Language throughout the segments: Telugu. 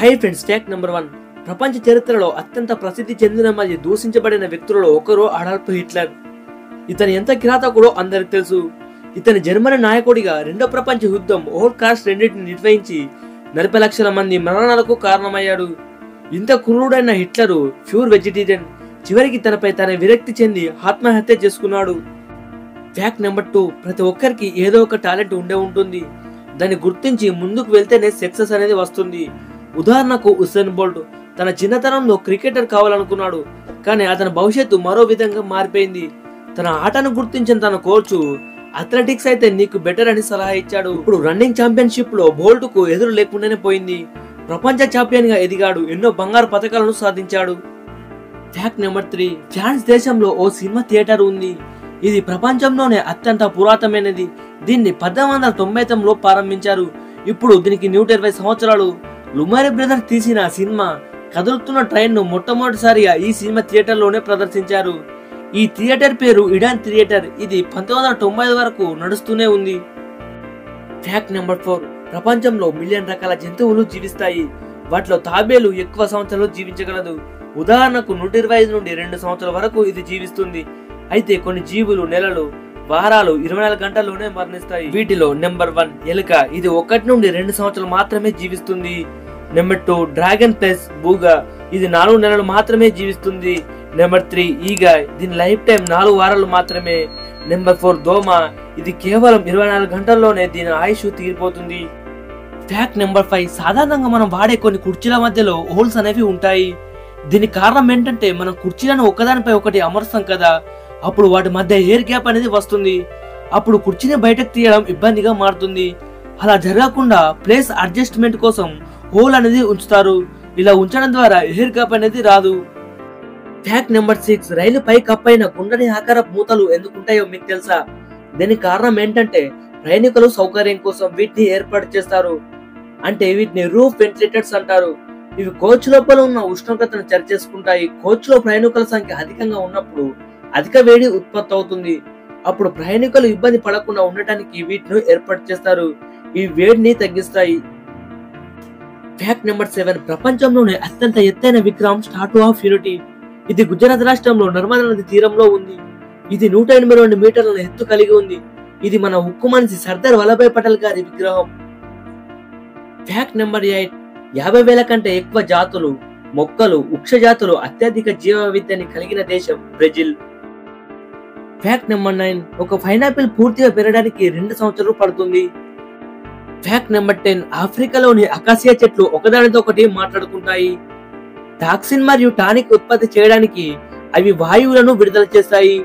Hi friends, fact number 1. ప్రపంచ చరిత్రలో అత్యంత ప్రసిద్ధి చెందిన మరియు దూషించబడిన వ్యక్తులలో ఒకరు అడాల్ఫ్ హిట్లర్. ఇతను ఎంత కిరాతకుడో అందరికి తెలుసు. ఇతని జర్మనీ నాయకుడిగా రెండో ప్రపంచ యుద్ధం హోలోకాస్ట్ రెండింటిని నిర్వహించి 40 లక్షల మంది మరణాలకు కారణమయ్యాడు. ఇంత క్రూరుడైన హిట్లరు ప్యూర్ వెజిటేరియన్. చివరికి తనపై తన విరక్తి చెంది ఆత్మహత్య చేసుకున్నాడు. Fact number 2. ప్రతి ఒక్కరికి ఏదో ఒక టాలెంట్ ఉండే ఉంటుంది. దాన్ని గుర్తించి ముందుకు వెళ్తేనే సక్సెస్ అనేది వస్తుంది. ఉదాహరణకు ఉసేన్ బోల్ట్ తన చిన్నతనంలో క్రికెటర్ కావాలనుకున్నాడు, కానీ అతని భవిష్యత్తు మరో విధంగా మారిపోయింది. తన ఆటను గుర్తించిన తన కోచ్ అథ్లెటిక్స్ అయితే నీకు బెటర్ అని సలహా ఇచ్చాడు. ఇప్పుడు రన్నింగ్ ఛాంపియన్షిప్ లో బోల్ట్ కు ఎదురు లేకుండానే పోయింది. ప్రపంచ ఛాంపియన్ గా ఎదిగాడు. ఎన్నో బంగారు పథకాలను సాధించాడు. Fact number 3. ఫ్రాన్స్ దేశంలో ఓ సినిమా థియేటర్ ఉంది. ఇది ప్రపంచంలోనే అత్యంత పురాతనమైనది. దీన్ని 1899లో ప్రారంభించారు. ఇప్పుడు దీనికి 120 సంవత్సరాలు. లుమైర్ బ్రదర్స్ తీసిన సినిమా కదులుతున్న ట్రైన్ ను మొట్టమొదటిసారిగా ఈ సినిమా థియేటర్ లోనే ప్రదర్శించారు. ఈ థియేటర్ పేరు ఇడాన్ థియేటర్. ఇది 1995 వరకు నడుస్తూనే ఉంది. Fact number 4. ప్రపంచంలో మిలియన్ రకాల జంతువులు జీవిస్తాయి. వాటిలో తాబేలు ఎక్కువ సంవత్సరాలు జీవించగలదు. ఉదాహరణకు 125 నుండి 2 సంవత్సరాల వరకు ఇది జీవిస్తుంది. అయితే కొన్ని జీవులు నెలలు, వారాలు, 24 గంటల్లోనే మరణిస్తాయి. వీటిలో నెంబర్ 1 ఎలుక. ఇది 1 నుండి 2 సంవత్సరాలు మాత్రమే జీవిస్తుంది. నెంబర్ 2 డ్రాగన్ ప్లస్ బూగా. ఇది 4 నెలలు మాత్రమే జీవిస్తుంది. నెంబర్ 3 ఈగ. దీని లైఫ్ టైం 4 వారాలు మాత్రమే. నెంబర్ 4 దోమ. ఇది కేవలం 24 గంటల్లోనే దీని ఆయుష్ తీరిపోతుంది. Fact number 5. సాధారణంగా మనం వాడే కొన్ని కుర్చీల మధ్యలో హోల్స్ అనేవి ఉంటాయి. దీనికి కారణం ఏంటంటే మనం కుర్చీలను ఒకదానిపై ఒకటి అమర్స్తాం కదా, అప్పుడు వాటి మధ్య ఎయిర్ గ్యాప్ అనేది వస్తుంది. అప్పుడు కుర్చీని బయటకు తీయడం ఇబ్బందిగా మారుతుంది. అలా జరగకుండా ప్లేస్ అడ్జస్ట్మెంట్ కోసం హోల్ అనేది ఉంచుతారు. ఇలా ఉంచడం ద్వారా ఎయిర్ గ్యాప్ అనేది రాదు. Fact number 6. రైలు పై కప్పైన కుండని ఆకారపు మూతలు ఎందుకుంటాయో మీకు తెలుసా? దీనికి కారణం ఏంటంటే ప్రయాణికులు సౌకర్యం కోసం వీటిని ఏర్పాటు చేస్తారు. అంటే వీటిని రూఫ్ వెంటిలేటర్స్ అంటారు. ఇవి కోచ్ లోపల ఉన్న ఉష్ణోగ్రతను చేసుకుంటాయి. కోచ్ లో ప్రయాణికుల సంఖ్య అధికంగా ఉన్నప్పుడు అధిక వేడి ఉత్పత్తి అవుతుంది. అప్పుడు ప్రయాణికులు ఇబ్బంది పడకుండా ఉండటానికి వీటిని ఏర్పాటు చేస్తారు. ఈ వేడిని తగ్గిస్తాయి. Fact number 7. ప్రపంచంలోనే అత్యంత ఎత్తైన విగ్రహం స్టాట్యూ ఆఫ్ యూనిటీ. ఇది గుజరాత్ రాష్ట్రంలో నర్మదా నది తీరంలో ఉంది. ఇది 182 మీటర్ల ఎత్తు కలిగి ఉంది. ఇది మన ఉక్కు మనిషి సర్దార్ వల్లభాయ్ పటేల్ గారి విగ్రహం. Fact number 8. 50,000 కంటే ఎక్కువ జాతులు, మొక్కలు, వృక్ష జాతులు, అత్యధిక జీవ వైవిధ్యాన్ని కలిగిన దేశం బ్రెజిల్. Fact number 9. ఒక పైనాపిల్ పూర్తిగా పెరగడానికి 2 సంవత్సరాలు పడుతుంది. Fact number 10. ఆఫ్రికాలోని అకాసియా చెట్లు ఒకదానితో ఒకటి మాట్లాడుకుంటాయి. టాక్సిన్ మరియు టానిక్ ఉత్పత్తి చేయడానికి అవి వాయువులను విడుదల చేస్తాయి.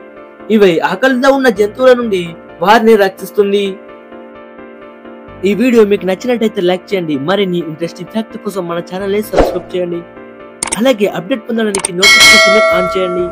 ఇవి ఆకలితో ఉన్న జంతువుల నుండి వారిని రక్షిస్తుంది. ఈ వీడియో మీకు నచ్చినట్టయితే లైక్ చేయండి. మరిన్ని ఇంట్రెస్టింగ్ ఫ్యాక్ట్ కోసం మన ఛానల్ ని సబ్స్క్రైబ్ చేయండి. అలాగే అప్డేట్ పొందడానికి నోటిఫికేషన్ ఆన్ చేయండి.